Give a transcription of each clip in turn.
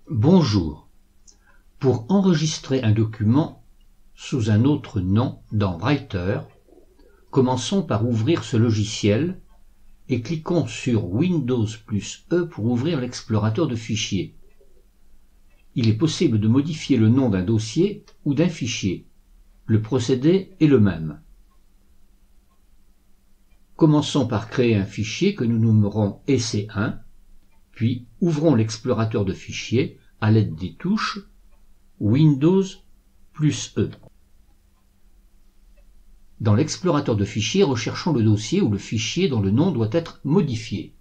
Bonjour. Pour enregistrer un document sous un autre nom dans Writer, commençons par ouvrir ce logiciel et cliquons sur Windows plus E pour ouvrir l'explorateur de fichiers. Il est possible de modifier le nom d'un dossier ou d'un fichier. Le procédé est le même. Commençons par créer un fichier que nous nommerons EC1, puis ouvrons l'explorateur de fichiers à l'aide des touches Windows plus E. Dans l'explorateur de fichiers, recherchons le dossier ou le fichier dont le nom doit être modifié.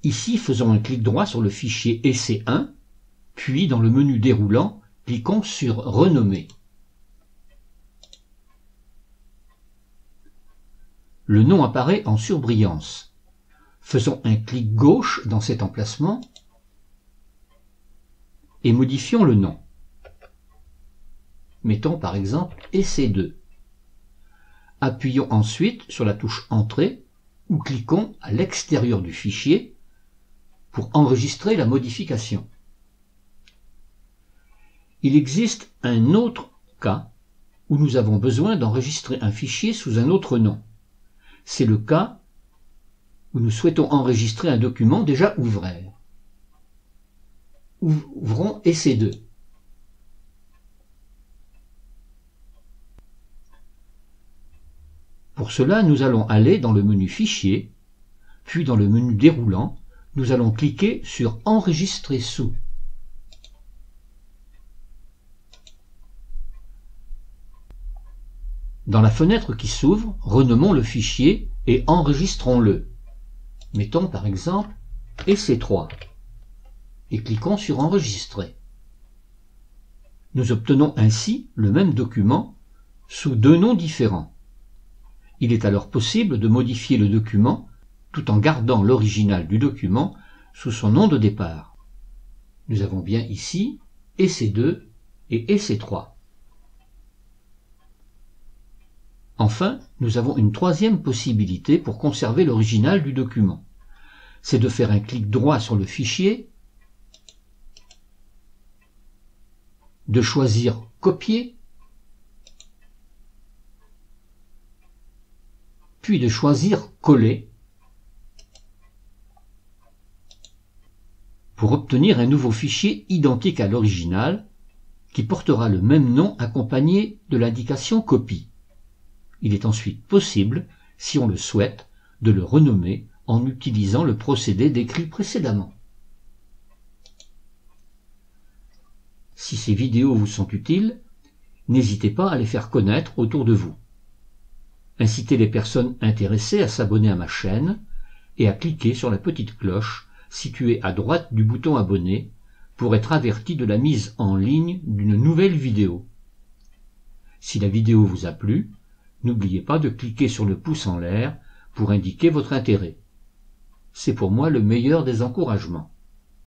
Ici, faisons un clic droit sur le fichier EC1, puis dans le menu déroulant, cliquons sur Renommer. Le nom apparaît en surbrillance. Faisons un clic gauche dans cet emplacement et modifions le nom. Mettons par exemple EC2. Appuyons ensuite sur la touche Entrée ou cliquons à l'extérieur du fichier pour enregistrer la modification. Il existe un autre cas où nous avons besoin d'enregistrer un fichier sous un autre nom. C'est le cas où nous souhaitons enregistrer un document déjà ouvert. Ouvrons EC2. Pour cela, nous allons aller dans le menu Fichier, puis dans le menu déroulant, nous allons cliquer sur Enregistrer sous. Dans la fenêtre qui s'ouvre, renommons le fichier et enregistrons-le. Mettons par exemple EC3 et cliquons sur Enregistrer. Nous obtenons ainsi le même document sous deux noms différents. Il est alors possible de modifier le document tout en gardant l'original du document sous son nom de départ. Nous avons bien ici EC2 et EC3. Enfin, nous avons une troisième possibilité pour conserver l'original du document. C'est de faire un clic droit sur le fichier, de choisir Copier, puis de choisir Coller pour obtenir un nouveau fichier identique à l'original qui portera le même nom accompagné de l'indication Copie. Il est ensuite possible, si on le souhaite, de le renommer en utilisant le procédé décrit précédemment. Si ces vidéos vous sont utiles, n'hésitez pas à les faire connaître autour de vous. Incitez les personnes intéressées à s'abonner à ma chaîne et à cliquer sur la petite cloche située à droite du bouton Abonner pour être averti de la mise en ligne d'une nouvelle vidéo. Si la vidéo vous a plu, n'oubliez pas de cliquer sur le pouce en l'air pour indiquer votre intérêt. C'est pour moi le meilleur des encouragements.